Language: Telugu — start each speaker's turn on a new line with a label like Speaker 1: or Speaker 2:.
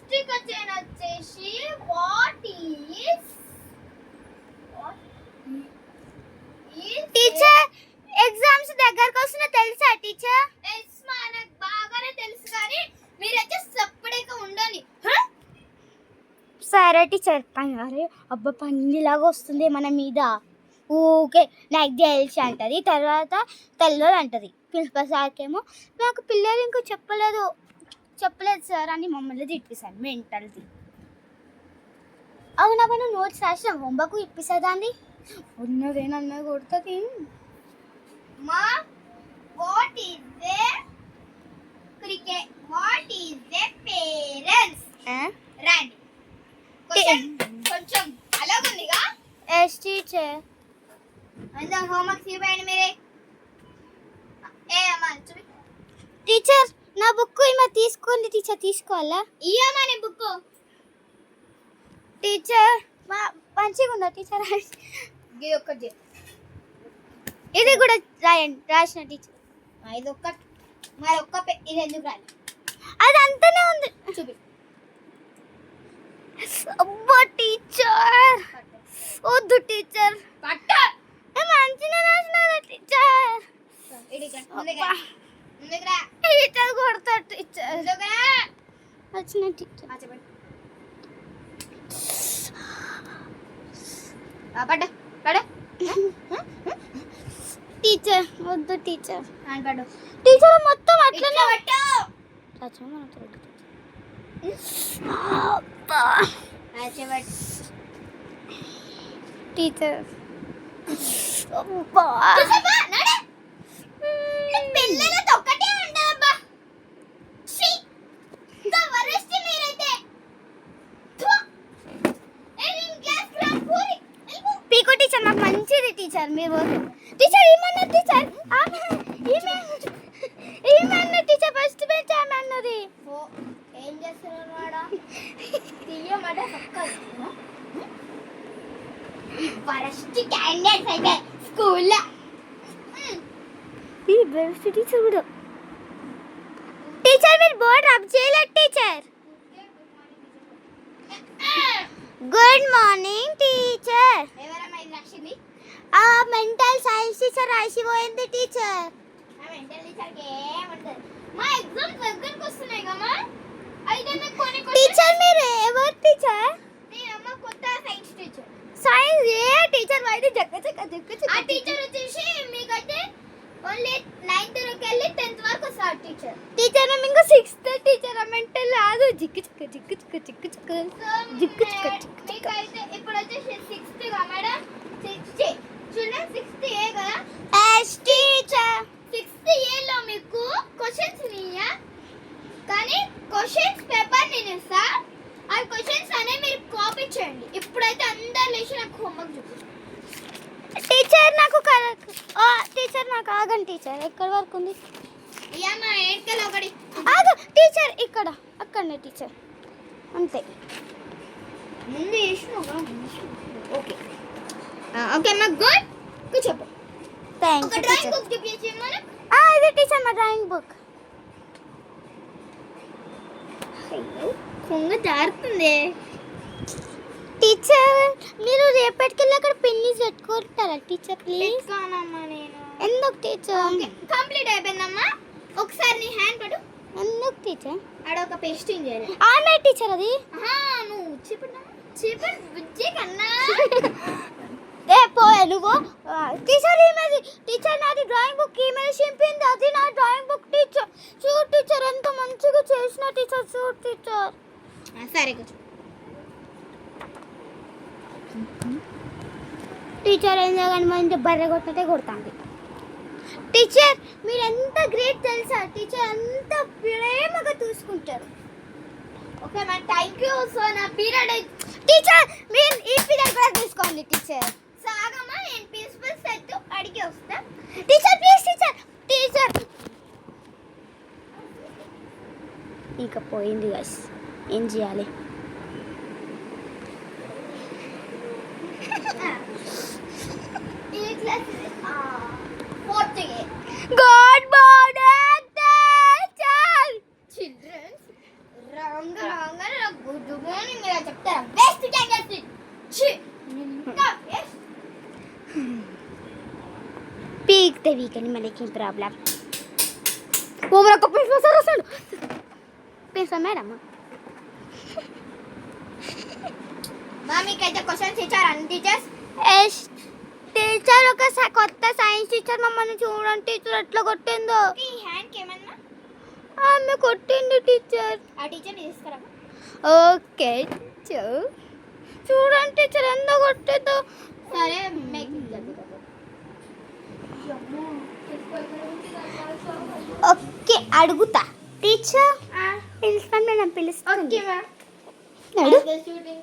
Speaker 1: ఫస్ట్ క్వశ్చన్ వచ్చేసి వాట్ ఈస్
Speaker 2: టీచర్ ఎగ్జామ్స్ దగ్గరకు వస్తున్నా తెలుసా టీచర్?
Speaker 1: నాకు బాగానే తెలుసు కానీ మీరైతే సపరేట్గా ఉండండి.
Speaker 2: సరే టీచర్. అరే అబ్బా పందిలాగా వస్తుంది మన మీద. ఊకే నాకు తెలిసి అంటది, తర్వాత తెల్లదు అంటది. ప్రిన్సిపల్ సార్కి ఏమో నాకు పిల్లలు ఇంకో చెప్పలేదు సార్ అని మమ్మల్ని తిప్పిస్తాను మెంటల్ది. అవునవును నోట్స్ రాసిన హోంవర్క్ ఇప్పిస్తుందా అండి? ఉన్నదేనన్నా కొడుతుంది.
Speaker 1: మా what is the cricket what is the parents రండి కొంచెం అలాగుందిగా.
Speaker 2: Yes teacher.
Speaker 1: అందరూ హోంవర్క్ ఇవ్వండి మీరే. అమ్మా
Speaker 2: టీచర్ నా బుక్ ఏమో తీసుకోండి టీచర్. తీసుకోవాలా?
Speaker 1: ఇయ్యమని బుక్
Speaker 2: టీచర్ మంచిగా ఉందా టీచర్?
Speaker 1: ఇది ఒక్కటి
Speaker 2: ఇది కూడా రాయండి. రాసిన టీచర్.
Speaker 1: ఇది ఒక్కటి మరి ఇది ఎందుకు రాలి?
Speaker 2: అది అంతనే ఉంది.
Speaker 1: చూపి.
Speaker 2: అబ్బా టీచర్ వద్దు టీచర్.
Speaker 1: పట్ట
Speaker 2: మంచిగా రాసిన టీచర్. టీచర్ కొడతా టీచర్. వచ్చిన టీచర్. టీచర్ వద్దు టీచర్. టీచర్ మొత్తం అట్లనే టీచర్.
Speaker 1: పిల్లలతో ఒక్కటే ఉండదబ్బా.
Speaker 2: పీకో టీచర్ నాకు మంచిది టీచర్. మీరు టీచర్ ఏమన్నారు టీచర్? ఏమన్నా టీచర్ ఫస్ట్ బెంచ్ ఏమన్నది?
Speaker 1: ఏం చేస్తున్నాడు వాడా? తీయమాట ఫస్ట్ క్యాండిడేట్స్ అయితే స్కూల్లో
Speaker 2: ఈ బెస్ట్ టీచర్ కూడా. టీచర్ మీరు బోర్డ్ రబ్ చేయలేదు టీచర్. Good morning teacher.
Speaker 1: ఎవరమ్మా ఇది రాసింది?
Speaker 2: ఆ మెంటల్ సైన్స్ టీచర్ రాసిపోయింది టీచర్.
Speaker 1: ఆ మెంటల్ టీచర్కి ఏముంటుంది? మా ఎగ్జామ్స్ దగ్గరకు వస్తున్నాయి కమ్మా. అయితే కొన్ని
Speaker 2: టీచర్ మీరు ఎవరు టీచర్?
Speaker 1: నేనమ్మ కొత్త సైన్స్ టీచర్.
Speaker 2: సైన్స్ ఏ టీచర్ వైది జక్క
Speaker 1: ఆ టీచర్ వచ్చేసి మీకైతే ఓన్లీ 9th వరకు వెళ్ళి 10th వరకు వస్తారు టీచర్.
Speaker 2: టీచర్ ఇంకా 6th టీచర్ మెంటల్ రాదు. జిక్కు
Speaker 1: మీకైతే ఇప్పుడు వచ్చేసి 6th గా మేడం. 6th చూడండి 6th ఏ కదా.
Speaker 2: Yes teacher.
Speaker 1: 6th ఏ లో మీకు క్వశ్చన్స్ నియా కానీ క్వశ్చన్స్ పేపర్ నేను ఇస్తా. ఆ క్వశ్చన్స్ అనే మీరు కాపీ చేయండి. ఇప్పుడైతే అందరు లేచి నాకు హోంవర్క్ చూపించండి.
Speaker 2: టీచర్ నాకు టీచర్ నాకు ఆగండి టీచర్. ఎక్కడి వరకు ఉంది?
Speaker 1: ఏమా ఏడ్కల్ ఒకటి
Speaker 2: ఆగు టీచర్. ఇక్కడ అక్కడనే టీచర్ అంతే.
Speaker 1: ముందు చేసినావుగా. ఓకే ఓకే అమ్మా గుడ్. కూర్చోపో.
Speaker 2: థ్యాంక్
Speaker 1: ఒక
Speaker 2: యూ
Speaker 1: డ్రాయింగ్
Speaker 2: టీచర్.
Speaker 1: బుక్ చూపించమని.
Speaker 2: ఇది టీచర్ మా డ్రాయింగ్ బుక్.
Speaker 1: అయ్యో కొంగ జారుతుంది.
Speaker 2: టీచర్ మీరు రేపటికెళ్ళి అక్కడ పెన్నిస్ పెట్టుకుంటారా టీచర్ ప్లీజ్?
Speaker 1: కానమ్మా నేను.
Speaker 2: ఎందుకు టీచర్?
Speaker 1: ఓకే కంప్లీట్ అయిపోయిందమ్మా. ఒకసారి నీ హ్యాండ్ పడు.
Speaker 2: ఎందుకు టీచర్?
Speaker 1: ఆడ ఒక పేస్టింగ్ చేయాలి.
Speaker 2: ఆమె టీచర్ అది.
Speaker 1: నువ్వు చెప్పండి బుజ్జి కన్నా.
Speaker 2: ఏ పోయే నువ్వు. టీచర్ ఈమెది టీచర్ నాది డ్రాయింగ్ బుక్ ఈమె చింపింది. అది నా డ్రాయింగ్ బుక్ టీచర్. చూడు టీచర్ ఎంత మంచిగా చేసిన టీచర్. చూడు టీచర్.
Speaker 1: సరే కూర్చో.
Speaker 2: టీచర్ ఏం చేయగానే మంచి బర్రె కొట్టినట్టే కొడుతుంది. టీచర్ మీరు ఎంత గ్రేట్ తెలుసా? టీచర్ అంత ప్రేమగా చూసుకుంటారు.
Speaker 1: Okay ma'am thank you. So నా పీరియడ్
Speaker 2: టీచర్ మీరు ఈ పీరియడ్ కూడా తీసుకోండి టీచర్.
Speaker 1: సాగమ్మా నేను ప్రిన్సిపల్ సెట్ అడిగి వస్తా.
Speaker 2: Teacher please teacher. ఇంకా పోయింది గైస్. ఏం చేయాలి?
Speaker 1: ఈ class 4th A.
Speaker 2: Good morning teacher.
Speaker 1: Childrens Ranga good morning ఇలా చెప్తారా వేస్ట్ టైం చేస్తుంది ఛీ ఇంకా వేస్ట్
Speaker 2: పీక్తే వీకని మనకి ప్రాబ్లం ఓ మనకు పిలుపు సార్ వస్తాడు పిలుసా మేడం
Speaker 1: మీకైతే క్వశ్చన్స్ ఇచ్చారు అన్ని టీచర్స్
Speaker 2: టీచర్ ఒక కొత్త సైన్స్ టీచర్ మమ్మల్ని చూడండి టీచర్ ఎట్లా కొట్టిందో
Speaker 1: ఈ హ్యాండ్కి ఏమన్నా
Speaker 2: ఆమె కొట్టింది టీచర్
Speaker 1: ఆ టీచర్ని తీసుకురా
Speaker 2: ఓకే చూడండి టీచర్ ఎంత కొట్టిందో
Speaker 1: సరే మేక్
Speaker 2: ఓకే అడుగుతా టీచర్ పిలుస్తాను మేడం పిలుస్తాను
Speaker 1: ఓకే మ్యామ్
Speaker 2: అడుగు
Speaker 1: షూటింగ్